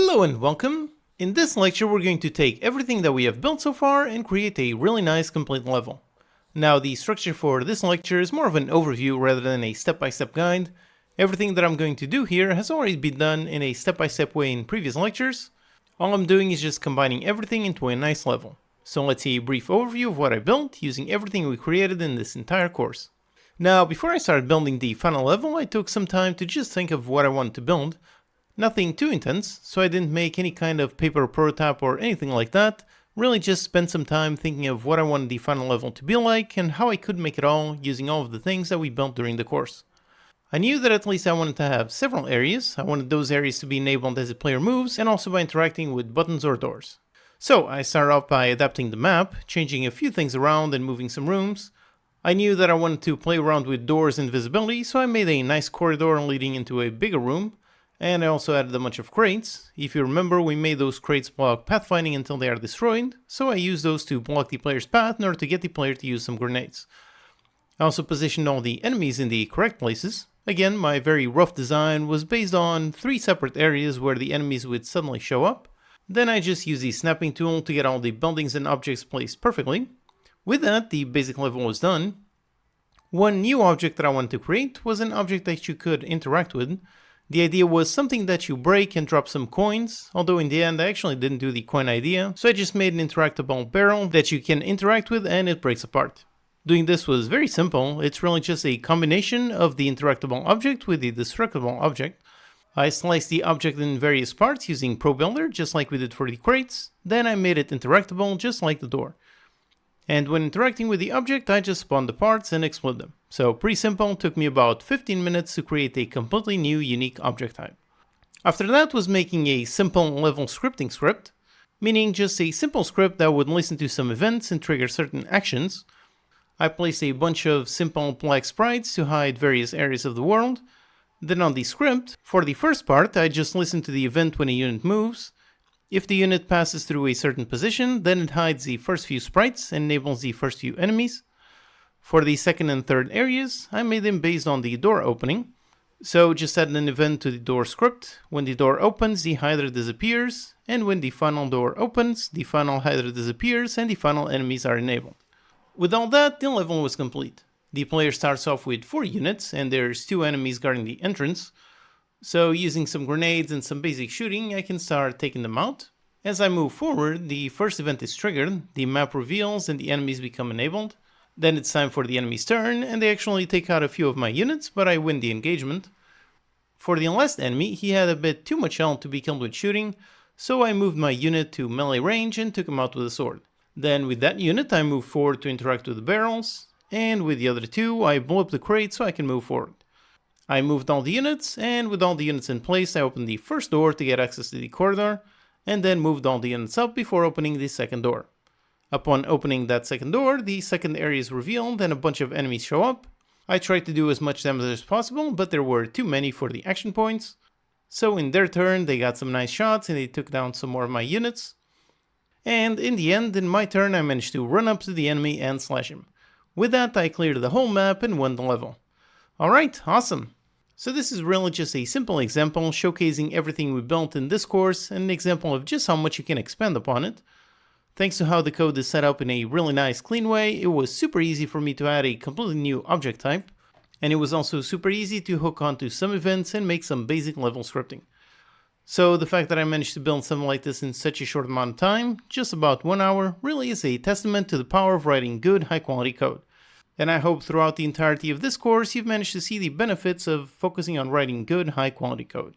Hello and welcome! In this lecture we're going to take everything that we have built so far and create a really nice complete level. Now the structure for this lecture is more of an overview rather than a step-by-step guide. Everything that I'm going to do here has already been done in a step-by-step way in previous lectures. All I'm doing is just combining everything into a nice level. So let's see a brief overview of what I built using everything we created in this entire course. Now before I started building the final level, I took some time to just think of what I wanted to build. Nothing too intense, so I didn't make any kind of paper prototype or anything like that. Really just spent some time thinking of what I wanted the final level to be like and how I could make it all using all of the things that we built during the course. I knew that at least I wanted to have several areas. I wanted those areas to be enabled as the player moves and also by interacting with buttons or doors. So I started off by adapting the map, changing a few things around and moving some rooms. I knew that I wanted to play around with doors and visibility, so I made a nice corridor leading into a bigger room. And I also added a bunch of crates. If you remember, we made those crates block pathfinding until they are destroyed, so I used those to block the player's path in order to get the player to use some grenades. I also positioned all the enemies in the correct places. Again, my very rough design was based on 3 separate areas where the enemies would suddenly show up. Then I just used the snapping tool to get all the buildings and objects placed perfectly. With that, the basic level was done. One new object that I wanted to create was an object that you could interact with. The idea was something that you break and drop some coins, although in the end I actually didn't do the coin idea, so I just made an interactable barrel that you can interact with and it breaks apart. Doing this was very simple. It's really just a combination of the interactable object with the destructible object. I sliced the object in various parts using ProBuilder, just like we did for the crates, then I made it interactable just like the door. And when interacting with the object, I just spawned the parts and explode them. So pretty simple, took me about 15 minutes to create a completely new unique object type. After that was making a simple level scripting script, meaning just a simple script that would listen to some events and trigger certain actions. I placed a bunch of simple black sprites to hide various areas of the world. Then on the script, for the first part, I just listened to the event when a unit moves. If the unit passes through a certain position, then it hides the first few sprites and enables the first few enemies. For the second and third areas, I made them based on the door opening. So just add an event to the door script. When the door opens, the hider disappears, and when the final door opens, the final hider disappears and the final enemies are enabled. With all that, the level was complete. The player starts off with 4 units, and there's 2 enemies guarding the entrance. So using some grenades and some basic shooting, I can start taking them out. As I move forward, the first event is triggered, the map reveals and the enemies become enabled. Then it's time for the enemy's turn, and they actually take out a few of my units, but I win the engagement. For the last enemy, he had a bit too much health to be killed with shooting, so I moved my unit to melee range and took him out with a sword. Then with that unit, I moved forward to interact with the barrels, and with the other 2, I blew up the crate so I can move forward. I moved all the units, and with all the units in place, I opened the first door to get access to the corridor, and then moved all the units up before opening the second door. Upon opening that second door, the second area is revealed and a bunch of enemies show up. I tried to do as much damage as possible, but there were too many for the action points. So in their turn, they got some nice shots and they took down some more of my units. And in the end, in my turn, I managed to run up to the enemy and slash him. With that, I cleared the whole map and won the level. Alright, awesome! So this is really just a simple example showcasing everything we built in this course and an example of just how much you can expand upon it. Thanks to how the code is set up in a really nice clean way, it was super easy for me to add a completely new object type. And it was also super easy to hook onto some events and make some basic level scripting. So the fact that I managed to build something like this in such a short amount of time, just about 1 hour, really is a testament to the power of writing good high quality code. And I hope throughout the entirety of this course you've managed to see the benefits of focusing on writing good high quality code.